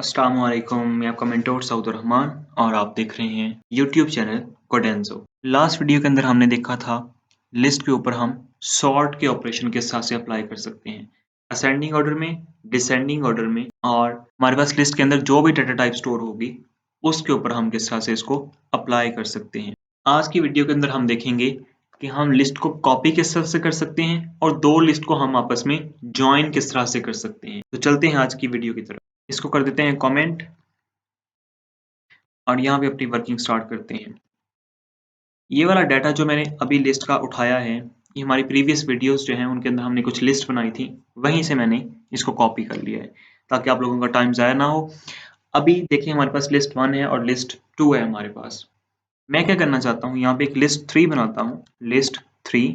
अस्सलाम वालेकुम, मैं आपका मेंटोर सऊद रहमान और आप देख रहे हैं यूट्यूब चैनल कोडेंजो। लास्ट वीडियो के अंदर हमने देखा था लिस्ट के ऊपर हम सॉर्ट के ऑपरेशन किस तरह से अप्लाई कर सकते हैं, असेंडिंग ऑर्डर में, डिसेंडिंग ऑर्डर में, और हमारे पास लिस्ट के अंदर जो भी डाटा टाइप स्टोर होगी उसके ऊपर हम किस तरह से इसको अप्लाई कर सकते हैं। आज की वीडियो के अंदर हम देखेंगे कि हम लिस्ट को कॉपी किस तरह से कर सकते हैं और दो लिस्ट को हम आपस में ज्वाइन किस तरह से कर सकते हैं। तो चलते हैं आज की वीडियो की तरफ। इसको कर देते हैं कमेंट और यहाँ पे अपनी वर्किंग स्टार्ट करते हैं। ये वाला डाटा जो मैंने अभी लिस्ट का उठाया है, ये हमारी प्रीवियस वीडियोस जो हैं उनके अंदर हमने कुछ लिस्ट बनाई थी, वहीं से मैंने इसको कॉपी कर लिया है ताकि आप लोगों का टाइम ज़ाया ना हो। अभी देखिए हमारे पास लिस्ट 1 है और लिस्ट 2 है हमारे पास। मैं क्या करना चाहता हूँ, यहाँ पे एक लिस्ट 3 बनाता हूँ, लिस्ट 3,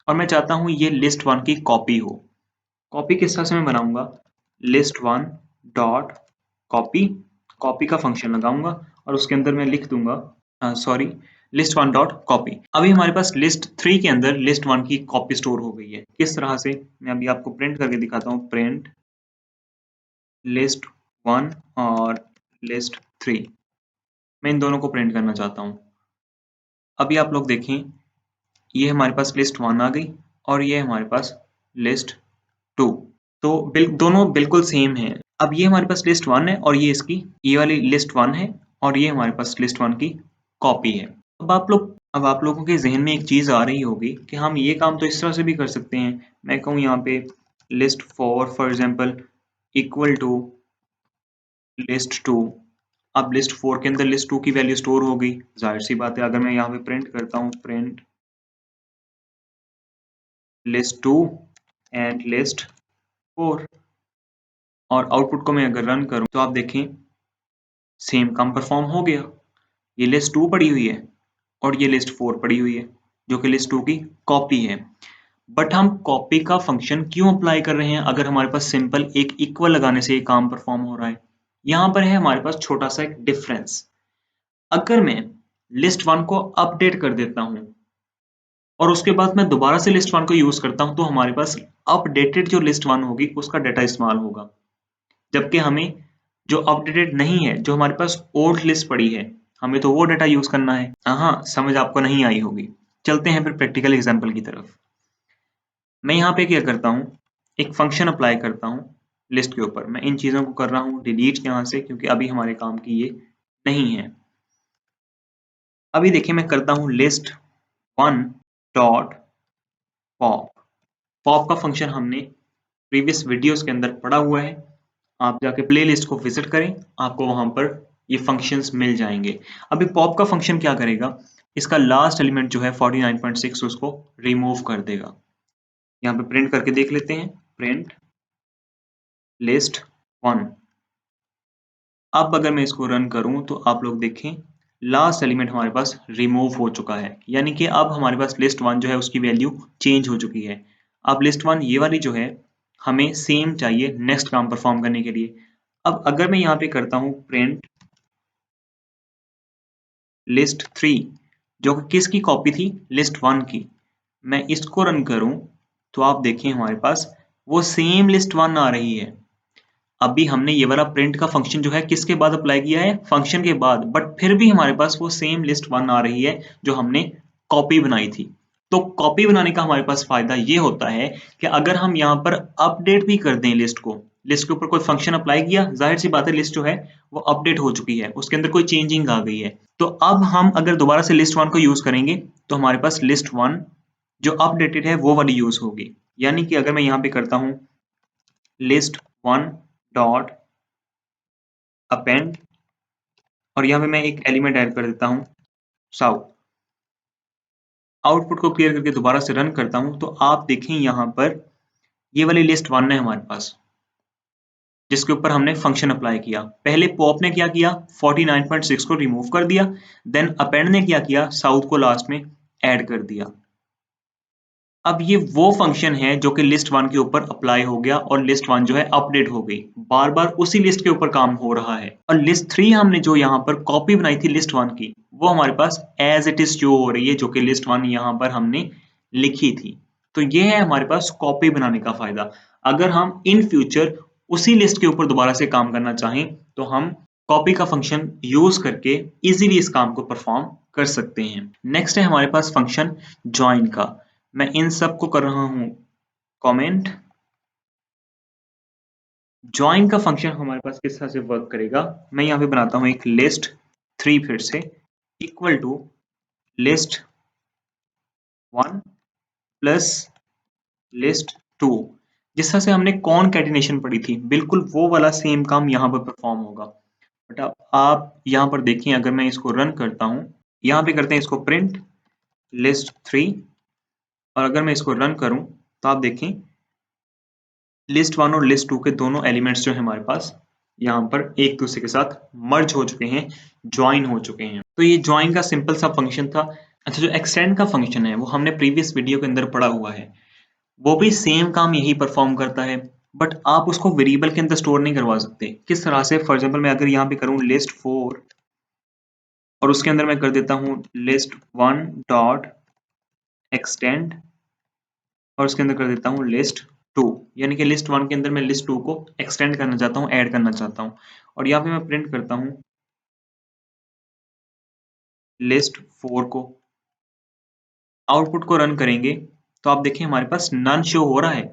और मैं चाहता हूँ ये लिस्ट 1 की कॉपी हो। कॉपी किस तरह से मैं बनाऊंगा, लिस्ट 1 डॉट कॉपी, कॉपी का फंक्शन लगाऊंगा और उसके अंदर मैं लिख दूंगा सॉरी लिस्ट 1 डॉट कॉपी। अभी हमारे पास लिस्ट 3 के अंदर लिस्ट 1 की कॉपी स्टोर हो गई है। किस तरह से, मैं अभी आपको प्रिंट करके दिखाता हूँ। प्रिंट लिस्ट 1 और लिस्ट 3, मैं इन दोनों को प्रिंट करना चाहता हूँ। अभी आप लोग देखें, ये हमारे पास लिस्ट 1 आ गई और ये हमारे पास लिस्ट 2, तो दोनों बिल्कुल सेम है। अब ये हमारे पास लिस्ट 1 है और ये वाली लिस्ट 1 है और ये हमारे पास लिस्ट 1 की कॉपी है। अब आप लोगों के जहन में एक चीज आ रही होगी कि हम ये काम तो इस तरह से भी कर सकते हैं। मैं कहूँ यहाँ पे list 4 for example equal to list 2। अब लिस्ट 4 के अंदर लिस्ट 2 की वैल्यू स्टोर हो गई। जाहिर सी बात है, अगर मैं यहाँ पे प्रिंट करता हूँ प्रिंट लिस्ट 2 एंड लिस्ट 4 और आउटपुट को मैं अगर रन करूँ तो आप देखें सेम काम परफॉर्म हो गया। ये लिस्ट 2 पड़ी हुई है और ये लिस्ट 4 पड़ी हुई है जो कि लिस्ट 2 की कॉपी है। बट हम कॉपी का फंक्शन क्यों अप्लाई कर रहे हैं अगर हमारे पास सिंपल एक इक्वल लगाने से ये काम परफॉर्म हो रहा है। यहाँ पर है हमारे पास छोटा सा एक डिफरेंस। अगर मैं लिस्ट 1 को अपडेट कर देता हूँ और उसके बाद मैं दोबारा से लिस्ट 1 को यूज करता हूँ तो हमारे पास अपडेटेड जो लिस्ट 1 होगी उसका डाटा इस्तेमाल होगा, जबकि हमें जो अपडेटेड नहीं है, जो हमारे पास ओल्ड लिस्ट पड़ी है, हमें तो वो डाटा यूज करना है। हाँ, समझ आपको नहीं आई होगी। चलते हैं फिर प्रैक्टिकल एग्जांपल की तरफ। मैं यहाँ पे क्या करता हूँ, एक फंक्शन अप्लाई करता हूँ लिस्ट के ऊपर। मैं इन चीजों को कर रहा हूँ डिलीट यहाँ से क्योंकि अभी हमारे काम की ये नहीं है। अभी देखिए मैं करता हूँ लिस्ट 1 डॉट पॉप। पॉप का फंक्शन हमने प्रीवियस वीडियोस के अंदर पढ़ा हुआ है। आप जाके प्लेलिस्ट को विजिट करें, आपको वहां पर ये फंक्शंस मिल जाएंगे। अभी पॉप का फंक्शन क्या करेगा, इसका लास्ट एलिमेंट जो है 49.6 उसको रिमूव कर देगा। यहाँ पे प्रिंट करके देख लेते हैं, प्रिंट लिस्ट 1। अब अगर मैं इसको रन करूं तो आप लोग देखें लास्ट एलिमेंट हमारे पास रिमूव हो चुका है, यानी कि अब हमारे पास लिस्ट 1 जो है उसकी वैल्यू चेंज हो चुकी है। अब लिस्ट 1 ये वाली जो है हमें सेम चाहिए नेक्स्ट काम परफॉर्म करने के लिए। अब अगर मैं यहाँ पे करता हूँ प्रिंट लिस्ट 3 जो कि किसकी कॉपी थी, लिस्ट 1 की, मैं इसको रन करूं तो आप देखें हमारे पास वो सेम लिस्ट 1 आ रही है। अभी हमने ये वाला प्रिंट का फंक्शन जो है किसके बाद अप्लाई किया है, फंक्शन के बाद, बट फिर भी हमारे पास वो सेम लिस्ट 1 आ रही है जो हमने कॉपी बनाई थी। तो कॉपी बनाने का हमारे पास फायदा ये होता है कि अगर हम यहाँ पर अपडेट भी कर दें लिस्ट को, लिस्ट के ऊपर कोई फंक्शन अप्लाई किया, जाहिर सी बात है लिस्ट जो है वो अपडेट हो चुकी है, उसके अंदर कोई चेंजिंग आ गई है। तो अब हम अगर दोबारा से लिस्ट 1 को यूज करेंगे तो हमारे पास लिस्ट 1 जो अपडेटेड है वो वाली यूज होगी। यानी कि अगर मैं यहाँ पे करता हूँ लिस्ट 1 डॉट अपेंड और यहाँ पे मैं एक एलिमेंट ऐड कर देता हूँ साउथ, आउटपुट को क्लियर करके दोबारा से रन करता हूँ तो आप देखें यहाँ पर ये वाली लिस्ट 1 है हमारे पास जिसके ऊपर हमने फंक्शन अप्लाई किया। पहले पॉप ने क्या किया, 49.6 को रिमूव कर दिया, देन अपेंड ने क्या किया, साउथ को लास्ट में ऐड कर दिया। अब ये वो फंक्शन है जो कि लिस्ट 1 के ऊपर अप्लाई हो गया और लिस्ट 1 जो है अपडेट हो गई, बार बार उसी लिस्ट के ऊपर काम हो रहा है। और लिस्ट 3 हमने जो यहाँ पर कॉपी बनाई थी लिस्ट 1 की, वो हमारे पास एज इट इज शो हो रही है जो कि लिस्ट 1 यहाँ पर हमने लिखी थी। तो ये है हमारे पास कॉपी बनाने का फायदा। अगर हम इन फ्यूचर उसी लिस्ट के ऊपर दोबारा से काम करना चाहें तो हम कॉपी का फंक्शन यूज करके इजीली इस काम को परफॉर्म कर सकते हैं। नेक्स्ट है हमारे पास फंक्शन ज्वाइन का। मैं इन सब को कर रहा हूं कमेंट। ज्वाइन का फंक्शन हमारे पास किस तरह से वर्क करेगा, मैं यहाँ पे बनाता हूँ एक लिस्ट 3 फिर से equal to list 1 plus list 2। जिस तरह से हमने कॉनकैटिनेशन पढ़ी थी बिल्कुल वो वाला सेम काम यहाँ पर परफॉर्म होगा। बट अब आप यहाँ पर देखें, अगर मैं इसको रन करता हूँ, यहाँ पे करते हैं इसको प्रिंट लिस्ट 3 और अगर मैं इसको रन करूँ तो आप देखें लिस्ट 1 और लिस्ट 2 के दोनों एलिमेंट्स जो है हमारे पास यहाँ पर एक दूसरे के साथ मर्ज हो चुके हैं, ज्वाइन हो चुके हैं। तो ये ज्वाइन का सिंपल सा फंक्शन था। अच्छा, जो एक्सटेंड का फंक्शन है वो हमने प्रीवियस वीडियो के अंदर पढ़ा हुआ है, वो भी सेम काम यही परफॉर्म करता है, बट आप उसको वेरिएबल के अंदर स्टोर नहीं करवा सकते। किस तरह से, फॉर एग्जांपल मैं अगर यहाँ पे करूँ लिस्ट 4 और उसके अंदर मैं कर देता हूँ लिस्ट 1 डॉट एक्सटेंड और उसके अंदर कर देता हूँ लिस्ट 2, यानी कि लिस्ट 1 के अंदर मैं लिस्ट 2 को एक्सटेंड करना चाहता हूँ, ऐड करना चाहता हूँ, और यहाँ पे मैं प्रिंट करता हूँ लिस्ट 4 को। आउटपुट को रन करेंगे तो आप देखें हमारे पास नन शो हो रहा है,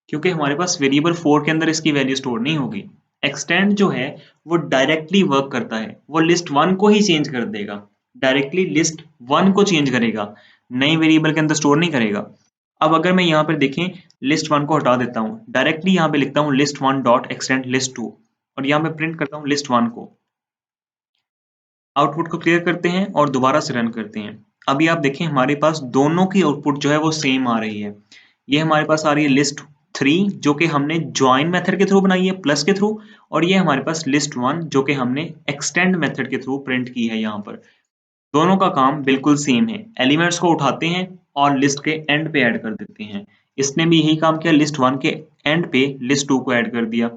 क्योंकि हमारे पास वेरिएबल 4 के अंदर इसकी वैल्यू स्टोर नहीं होगी। एक्सटेंड जो है वो डायरेक्टली वर्क करता है, वो लिस्ट 1 को ही चेंज कर देगा, डायरेक्टली लिस्ट 1 को चेंज करेगा, नई वेरिएबल के अंदर स्टोर नहीं करेगा। अब अगर मैं यहाँ पर देखें लिस्ट 1 को हटा देता हूँ, डायरेक्टली यहाँ पे लिखता हूँ लिस्ट 1 डॉट एक्सटेंड लिस्ट 2 और यहाँ पे प्रिंट करता हूँ लिस्ट 1 को। आउटपुट को क्लियर करते हैं और दोबारा से रन करते हैं। अभी आप देखें हमारे पास दोनों की आउटपुट जो है वो सेम आ रही है। ये हमारे पास आ रही है लिस्ट 3 जो कि हमने ज्वाइन मेथड के थ्रू बनाई है प्लस के थ्रू, और ये हमारे पास लिस्ट 1 जो कि हमने एक्सटेंड मेथड के थ्रू प्रिंट की है। यहाँ पर दोनों का काम बिल्कुल सेम है, एलिमेंट्स को उठाते हैं और लिस्ट के एंड पे ऐड कर देते हैं। इसने भी यही काम किया, लिस्ट 1 के एंड पे लिस्ट 2 को ऐड कर दिया,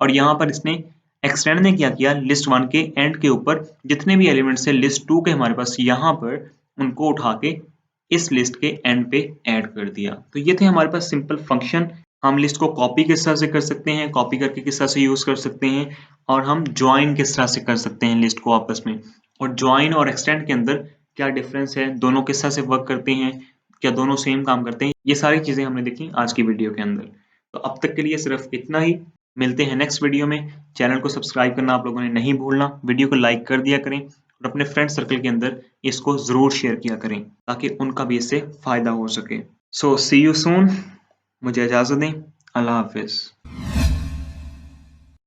और यहाँ पर इसने एक्सटेंड ने क्या किया, लिस्ट 1 के एंड के ऊपर जितने भी एलिमेंट्स है लिस्ट 2 के हमारे पास यहाँ पर, उनको उठा के इस लिस्ट के एंड पे ऐड कर दिया। तो ये थे हमारे पास सिंपल फंक्शन। हम लिस्ट को कॉपी किस तरह से कर सकते हैं, कॉपी करके किस तरह से यूज कर सकते हैं, और हम ज्वाइन किस तरह से कर सकते हैं लिस्ट को आपस में, और ज्वाइन और एक्सटेंड के अंदर क्या डिफरेंस है, दोनों किस तरह से वर्क करते हैं, क्या दोनों सेम काम करते हैं, ये सारी चीजें हमने देखी आज की वीडियो के अंदर। तो अब तक के लिए सिर्फ इतना ही, मिलते हैं नेक्स्ट वीडियो में। चैनल को सब्सक्राइब करना आप लोगों ने नहीं भूलना, वीडियो को लाइक कर दिया करें और अपने फ्रेंड सर्कल के अंदर इसको जरूर शेयर किया करें ताकि उनका भी इससे फायदा हो सके। सो सी यू सून, मुझे इजाजत दें, अल्लाह हाफिज।